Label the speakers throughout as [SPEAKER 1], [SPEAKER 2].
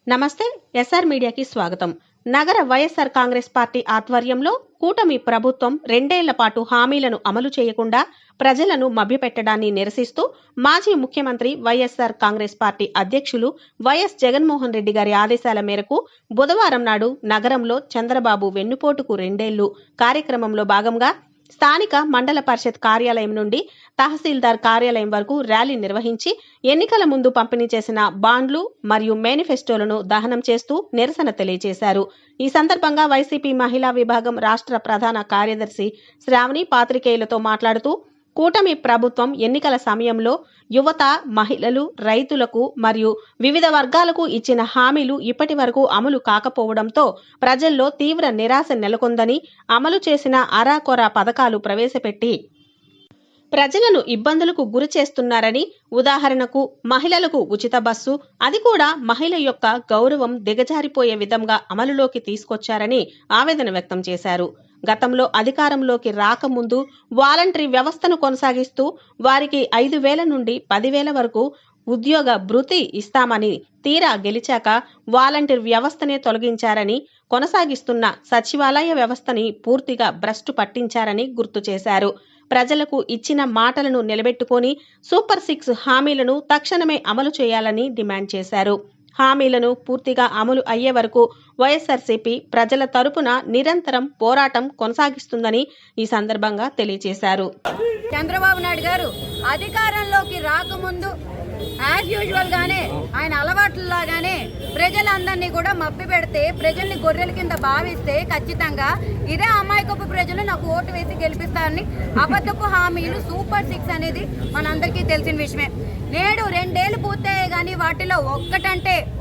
[SPEAKER 1] నమస్తే. ఎస్ఆర్ మీడియాకి స్వాగతం. నగర వైఎస్ఆర్ కాంగ్రెస్ పార్టీ ఆధ్వర్యంలో కూటమి ప్రభుత్వం 2 ఏళ్ల పాటు హామీలను అమలు చేయకుండా ప్రజలను మభ్యపెట్టడాన్ని నిరసిస్తూ మాజీ ముఖ్యమంత్రి వైఎస్ఆర్ కాంగ్రెస్ పార్టీ అధ్యక్షులు వైఎస్ జగన్మోహన్ రెడ్డి గారి ఆదేశాల మేరకు బుధవారం నాడు నగరంలో చంద్రబాబు వెన్నుపోటుకు 2 ఏళ్లు కార్యక్రమంలో భాగంగా స్థానిక మండల పరిషత్ కార్యాలయం నుండి తహసీల్దార్ కార్యాలయం వరకు ర్యాలీ నిర్వహించి ఎన్నికల ముందు పంపిణీ చేసిన బాండ్లు మరియు మేనిఫెస్టోలను దహనం చేస్తూ నిరసన తెలియజేశారు. ఈ సందర్భంగా వైసీపీ మహిళా విభాగం రాష్ట్ర ప్రధాన కార్యదర్శి శ్రావణి పాత్రికేయులతో మాట్లాడుతూ కూటమి ప్రభుత్వం ఎన్నికల సమయంలో యువత, మహిళలు, రైతులకు మరియు వివిధ వర్గాలకు ఇచ్చిన హామీలు ఇప్పటి వరకు అమలు కాకపోవడంతో ప్రజల్లో తీవ్ర నిరాశ నెలకొందని, అమలు చేసిన అరాకొర పథకాలు ప్రవేశపెట్టి ప్రజలను ఇబ్బందులకు గురి చేస్తున్నారని, ఉదాహరణకు మహిళలకు ఉచిత బస్సు, అది కూడా మహిళ యొక్క గౌరవం దిగజారిపోయే విధంగా అమలులోకి తీసుకొచ్చారని ఆవేదన వ్యక్తం చేశారు. గతంలో అధికారంలోకి రాకముందు వాలంటరీ వ్యవస్థను కొనసాగిస్తూ వారికి 5,000 నుండి 10,000 వరకు ఉద్యోగ భృతి ఇస్తామని, తీరా గెలిచాక వాలంటీర్ వ్యవస్థనే తొలగించారని, కొనసాగిస్తున్న సచివాలయ వ్యవస్థని పూర్తిగా భ్రష్టు పట్టించారని గుర్తు చేశారు. ప్రజలకు ఇచ్చిన మాటలను నిలబెట్టుకొని సూపర్ 6 హామీలను తక్షణమే అమలు చేయాలని డిమాండ్ చేశారు. హామీలను పూర్తిగా అమలు అయ్యే వరకు వైఎస్ఆర్సీపీ ప్రజల తరపున నిరంతరం పోరాటం కొనసాగిస్తుందని ఈ సందర్భంగా తెలియజేశారు.
[SPEAKER 2] చంద్రబాబు నాయుడు గారు అధికారంలోకి రాకముందు యాజ్ యూజువల్ గానే ఆయన అలవాట్లలాగానే ప్రజలందరినీ కూడా మభ్య పెడితే, ప్రజల్ని గొర్రెల కింద భావిస్తే ఖచ్చితంగా ఇదే అమాయకపు ప్రజలు నాకు ఓటు వేసి గెలిపిస్తారని అబద్ధపు హామీలు సూపర్ 6 అనేది మనందరికీ తెలిసిన విషయమే. నేడు 2 ఏళ్లు పూర్తయ్యాయి కానీ వాటిలో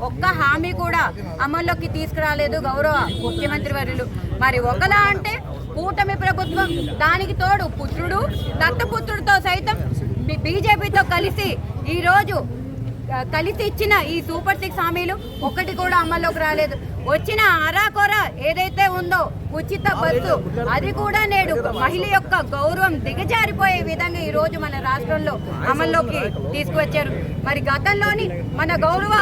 [SPEAKER 2] ఒక్క హామీ కూడా అమల్లోకి తీసుకురాలేదు గౌరవ ముఖ్యమంత్రి వర్యులు. మరి ఒకలా అంటే కూటమి ప్రభుత్వం, దానికి తోడు పుత్రుడు, దత్తపుత్రుడితో సైతం బీజేపీతో కలిసి ఈరోజు ఇచ్చిన ఈ సూపర్ 6 హామీలు ఒక్కటి కూడా అమల్లోకి రాలేదు. వచ్చిన అరాకొర ఏదైతే ఉందో ఉచిత బస్సు, అది కూడా నేడు మహిళ యొక్క గౌరవం దిగజారిపోయే విధంగా ఈ రోజు మన రాష్ట్రంలో అమల్లోకి తీసుకువచ్చారు. మరి గతంలోని మన గౌరవ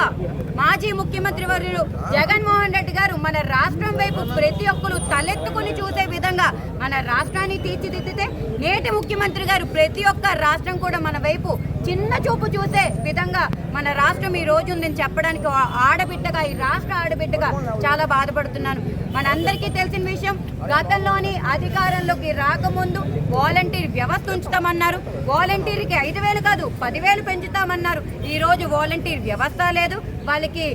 [SPEAKER 2] మాజీ ముఖ్యమంత్రి వర్యులు జగన్మోహన్ రెడ్డి గారు మన రాష్ట్రం వైపు ప్రతి ఒక్కరు తలెత్తుకుని చూసే విధంగా మన రాష్ట్రాన్ని తీర్చిదిద్దితే, నేటి ముఖ్యమంత్రి గారు ప్రతి ఒక్క రాష్ట్రం కూడా మన వైపు చిన్న చూపు చూసే విధంగా మన రాష్ట్రం ఈ రోజు ఉందని చెప్పడానికి ఆడబిడ్డగా, ఈ రాష్ట్ర ఆడబిడ్డగా చాలా బాధపడుతున్నాను. మనందరికీ తెలిసిన విషయం, గతంలోని అధికారంలోకి రాకముందు వాలంటీర్ వ్యవస్థ ఉంచుతామన్నారు. వాలంటీర్కి 5,000 కాదు 10,000 పెంచుతామన్నారు. ఈ రోజు వాలంటీర్ వ్యవస్థ లేదు, వాళ్ళకి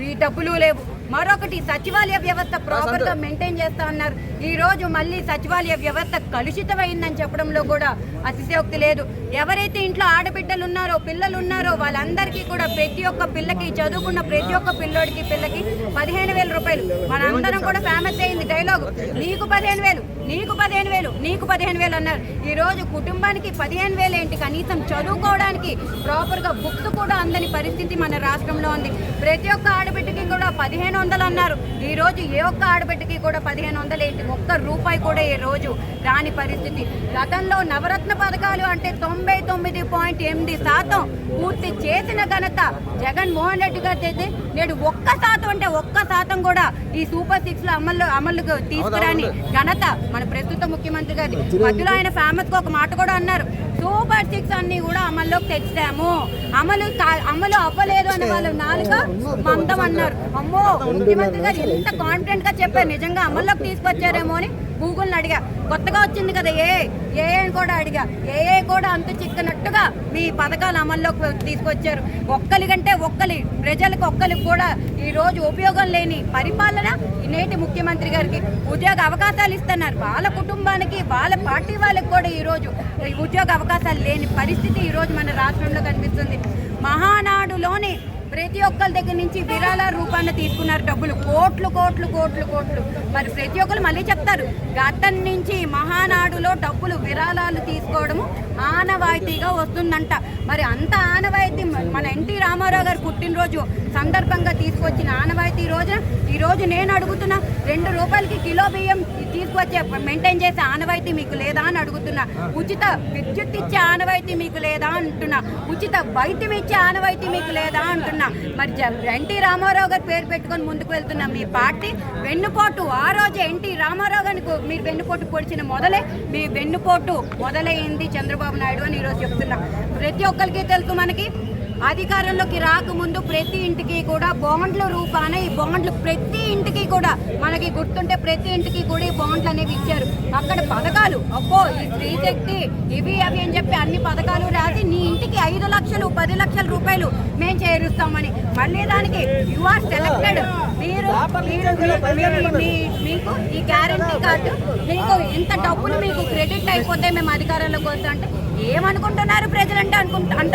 [SPEAKER 2] ఈ డబ్బులు లేవు. మరొకటి సచివాలయ వ్యవస్థ ప్రాపర్ గా మెయింటైన్ చేస్తా ఉన్నారు. ఈ రోజు మళ్ళీ సచివాలయ వ్యవస్థ కలుషితమైందని చెప్పడంలో కూడా అతిశయోక్తి లేదు. ఎవరైతే ఇంట్లో ఆడబిడ్డలు ఉన్నారో, పిల్లలు ఉన్నారో వాళ్ళందరికీ కూడా ప్రతి ఒక్క పిల్లకి, చదువుకున్న ప్రతి ఒక్క పిల్లోడికి పిల్లకి 15,000 రూపాయలు. మనందరం కూడా ఫేమస్ అయింది డైలాగ్, నీకు 15,000, నీకు 15,000, నీకు 15,000 అన్నారు. ఈ రోజు కుటుంబానికి 15,000 ఏంటి, కనీసం చదువుకోవడానికి ప్రాపర్ గా బుక్స్ కూడా అందని పరిస్థితి మన రాష్ట్రంలో ఉంది. ప్రతి ఒక్క ఆడబిడ్డకి కూడా 1,500 అన్నారు. ఈ రోజు ఏ ఒక్క ఆడబిడ్డకి కూడా 1,500 ఏంటి, ఒక్క రూపాయి కూడా ఈ రోజు రాని పరిస్థితి. గతంలో నవరత్న పథకాలు అంటే 99.8% పూర్తి చేసిన ఘనత జగన్మోహన్ రెడ్డి గారు చేస్తే, నేడు 1% అంటే 1% కూడా ఈ సూపర్ 6 లో అమలుకు తీసుకురాని ఘనత మన ప్రస్తుత ముఖ్యమంత్రి గారి. మధ్యలో ఆయన ఫేమస్ గా ఒక మాట కూడా అన్నారు, సూపర్ 6 అన్ని కూడా అమల్లోకి తెచ్చాము, అమలు అవ్వలేదు అని వాళ్ళు నాలుక మందం అన్నారు. అమ్మో, ముఖ్యమంత్రి గారు ఎంత కాన్ఫిడెంట్ గా చెప్పారు, నిజంగా అమల్లోకి తీసుకొచ్చారేమో అని గూగుల్ని అడిగా. కొత్తగా వచ్చింది కదా ఏ కూడా అడిగా, ఏ కూడా అంత చిక్కనట్టుగా మీ పథకాలు అమల్లోకి తీసుకొచ్చారు. ఒక్కలికంటే ఒక్కలి ప్రజలకు ఒక్కరికి కూడా ఈ రోజు ఉపయోగం లేని పరిపాలన నేటి ముఖ్యమంత్రి గారికి. ఉద్యోగ అవకాశాలు ఇస్తున్నారు, వాళ్ళ కుటుంబానికి, వాళ్ళ పార్టీ వాళ్ళకి కూడా ఈ రోజు ఉద్యోగ అవకాశాలు లేని పరిస్థితి ఈ రోజు మన రాష్ట్రంలో కనిపిస్తుంది. మహానాడులోని ప్రతి ఒక్కరి దగ్గర నుంచి విరాళ రూపాన తీసుకున్నారు డబ్బులు, కోట్లు. మరి ప్రతి ఒక్కరు మళ్ళీ చెప్తారు, గతం నుంచి మహానాడులో డబ్బులు విరాళాలు తీసుకోవడము ఆనవాయితీగా వస్తుందంట. మరి అంత ఆనవాయితీ మన ఎన్టీ రామారావు గారు పుట్టినరోజు సందర్భంగా తీసుకొచ్చిన ఆనవాయితీ ఈ రోజు నేను అడుగుతున్నా, 2 రూపాయలకి కిలో బియ్యం తీసుకొచ్చే మెయింటైన్ చేసే ఆనవాయితీ మీకు లేదా అని అడుగుతున్నా. ఉచిత విద్యుత్ ఇచ్చే ఆనవాయితీ మీకు లేదా అంటున్నా. ఉచిత వైద్యం ఇచ్చే ఆనవాయితీ మీకు లేదా అంటున్నా. అడుగుతున్నా. మరి ఎన్టీ రామారావు గారు పేరు పెట్టుకొని ముందుకు వెళ్తున్నా మీ పార్టీ వెన్నుపోటు. ఆ రోజు ఎన్టీ రామారావు గారిని మీరు వెన్నుపోటు పొడిచిన మీ వెన్నుపోటు మొదలైంది చంద్రబాబు నాయుడు అని ఈరోజు చెప్తున్నా. ప్రతి ఒక్కరికి తెలుసు, మనకి అధికారంలోకి రాకముందు ప్రతి ఇంటికి కూడా బాండ్ల రూపాన ఈ బాండ్లు ప్రతి ఇంటికి కూడా మనకి గుర్తుంటే ప్రతి ఇంటికి కూడా ఈ బాండ్లు అనేవి ఇచ్చారు. అక్కడ పథకాలు అబ్బో ఈ స్త్రీశక్తి ఇవి అవి అని చెప్పి అన్ని పథకాలు రాసి నీ ఇంటికి 5 లక్షలు 10 లక్షల రూపాయలు మేము చేరుస్తామని. మళ్ళీ దానికి యు ఆర్ సెలెక్టెడ్, మీకు ఈ గ్యారంటీ కార్డు మీకు ఇంత డబ్బులు మీకు క్రెడిట్ అయిపోతే మేము అధికారంలోకి వస్తాం అంటే ఏమనుకుంటున్నారు ప్రజలంటే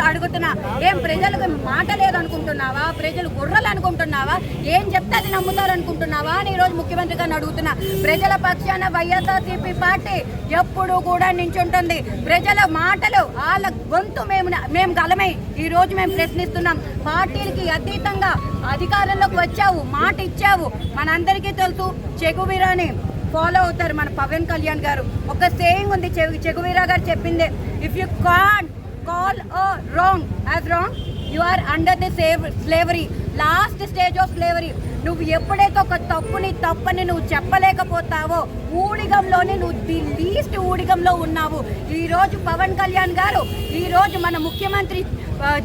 [SPEAKER 2] అడుగుతున్నా. ఏం ప్రజలకు మాట లేదనుకుంటున్నావా? ప్రజలు గుర్రలు అనుకుంటున్నావా? ఏం చెప్తే అది నమ్ముతారు అనుకుంటున్నావా అని ఈరోజు ముఖ్యమంత్రి గారిని అడుగుతున్నా. ప్రజల పక్షాన వైఎస్ఆర్సీపీ పార్టీ ఎప్పుడు కూడా నించుంటుంది. ప్రజల మాటలు వాళ్ళ గొంతు మేము గలమై ఈ రోజు మేము ప్రశ్నిస్తున్నాం. పార్టీలకి అతీతంగా అధికారంలోకి వచ్చావు, మాట ఇచ్చావు. మనందరికీ తెలుసు చెగువీరాని ఫాలో అవుతారు మన పవన్ కళ్యాణ్ గారు. ఒక సేయింగ్ ఉంది చెగువీరా గారు చెప్పిందే, if you can't call wrong as wrong you are under the slavery, last stage of slavery. నువ్వు ఎప్పుడైతే ఒక తప్పని నువ్వు చెప్పలేకపోతావో ఊడిగంలోనే నువ్వు ది లీస్ట్ ఊడిగంలో ఉన్నావు. ఈరోజు పవన్ కళ్యాణ్ గారు ఈరోజు మన ముఖ్యమంత్రి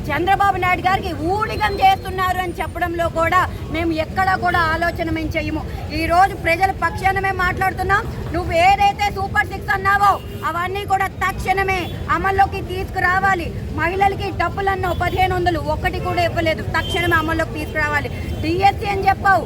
[SPEAKER 2] చంద్రబాబు నాయుడు గారికి ఊడిగం చేస్తున్నారు అని చెప్పడంలో కూడా మేము ఎక్కడా కూడా ఆలోచన మేము చేయము. ఈరోజు ప్రజల పక్షాన మేము మాట్లాడుతున్నాం. నువ్వు ఏదైతే సూపర్ 6 అన్నావో అవన్నీ కూడా తక్షణమే అమల్లోకి తీసుకురావాలి. మహిళలకి డబ్బులన్నో 1500 ఒక్కటి కూడా ఇవ్వలేదు, తక్షణమే అమల్లోకి తీసుకురావాలి. డిఎస్సీ అని చెప్పావు,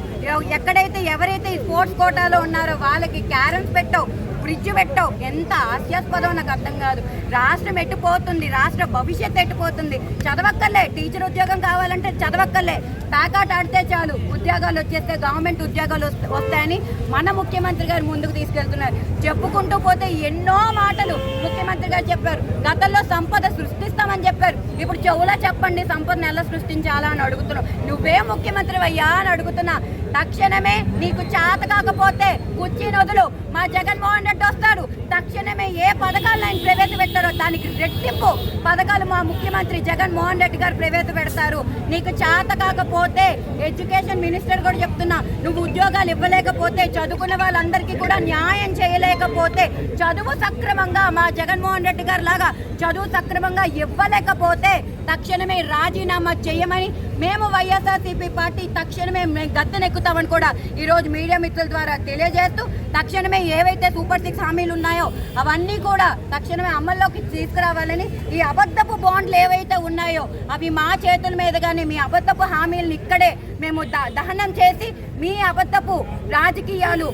[SPEAKER 2] ఎక్కడైతే ఎవరైతే ఈ స్పోర్ట్స్ కోటాలో ఉన్నారో వాళ్ళకి క్యారమ్స్ పెట్టావు, ఫ్రిడ్జ్ పెట్టావు. ఎంత హాస్యాస్పదం నాకు అర్థం కాదు. రాష్ట్రం ఎట్టుపోతుంది, రాష్ట్ర భవిష్యత్తు ఎట్టుపోతుంది. చదవక్కర్లే, టీచర్ ఉద్యోగం కావాలంటే చదవక్కర్లే, ప్యాకాట్ ఆడితే చాలు ఉద్యోగాలు వచ్చేస్తే గవర్నమెంట్ ఉద్యోగాలు వస్తాయని మన ముఖ్యమంత్రి గారు ముందుకు తీసుకెళ్తున్నారు. చెప్పుకుంటూ పోతే ఎన్నో మాటలు ముఖ్యమంత్రి గారు చెప్పారు. గతంలో సంపద సృష్టిస్తామని చెప్పారు. ఇప్పుడు చెవులా చెప్పండి సంపదను ఎలా సృష్టించాలా అని అడుగుతున్నావు. నువ్వే ముఖ్యమంత్రి అయ్యా అని అడుగుతున్నా. తక్షణమే నీకు చేత కాకపోతే కుర్చీ నదులు మా జగన్మోహన్ రెడ్డి వస్తాడు. తక్షణమే ఏ పథకాలు ఆయన ప్రవేశపెట్టారో దానికి రెట్టింపు పథకాలు మా ముఖ్యమంత్రి జగన్మోహన్ రెడ్డి గారు ప్రవేశపెడతారు. నీకు చేత కాకపోతే ఎడ్యుకేషన్ మినిస్టర్ కూడా చెప్తున్నా, నువ్వు ఉద్యోగాలు ఇవ్వలేకపోతే చదువుకున్న వాళ్ళందరికీ కూడా న్యాయం చేయలేకపోతే చదువు సక్రమంగా మా జగన్మోహన్ రెడ్డి గారు లాగా చదువు సక్రమంగా ఇవ్వలేకపోతే తక్షణమే రాజీనామా చేయమని మేము వైఎస్ఆర్సీపీ పార్టీ తక్షణమే గద్దెనెక్కుతామని కూడా ఈరోజు మీడియా మిత్రుల ద్వారా తెలియజేస్తూ తక్షణమే ఏవైతే సూపర్ 6 హామీలు ఉన్నాయో అవన్నీ కూడా తక్షణమే అమల్లోకి తీసుకురావాలని, ఈ అబద్ధపు బాండ్లు ఏవైతే ఉన్నాయో అవి మా చేతుల మీదుగానే మీ అబద్ధపు హామీలను ఇక్కడే మేము దహనం చేసి మీ అబద్ధపు రాజకీయాలు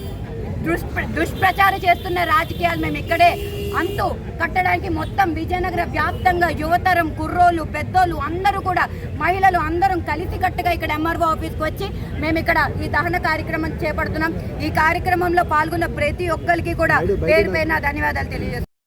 [SPEAKER 2] దుష్ప్రచారం చేస్తున్న రాజకీయాలు మేము ఇక్కడే అంతు కట్టడానికి మొత్తం విజయనగర వ్యాప్తంగా యువతరం, కుర్రోళ్ళు, పెద్దోళ్ళు అందరూ కూడా మహిళలు అందరం కలిసికట్టుగా ఇక్కడ ఎంఆర్ఓ ఆఫీస్కి వచ్చి మేము ఇక్కడ ఈ దహన కార్యక్రమం చేపడుతున్నాం. ఈ కార్యక్రమంలో పాల్గొన్న ప్రతి ఒక్కరికి కూడా పేరు పేరున ధన్యవాదాలు తెలియజేస్తున్నాం.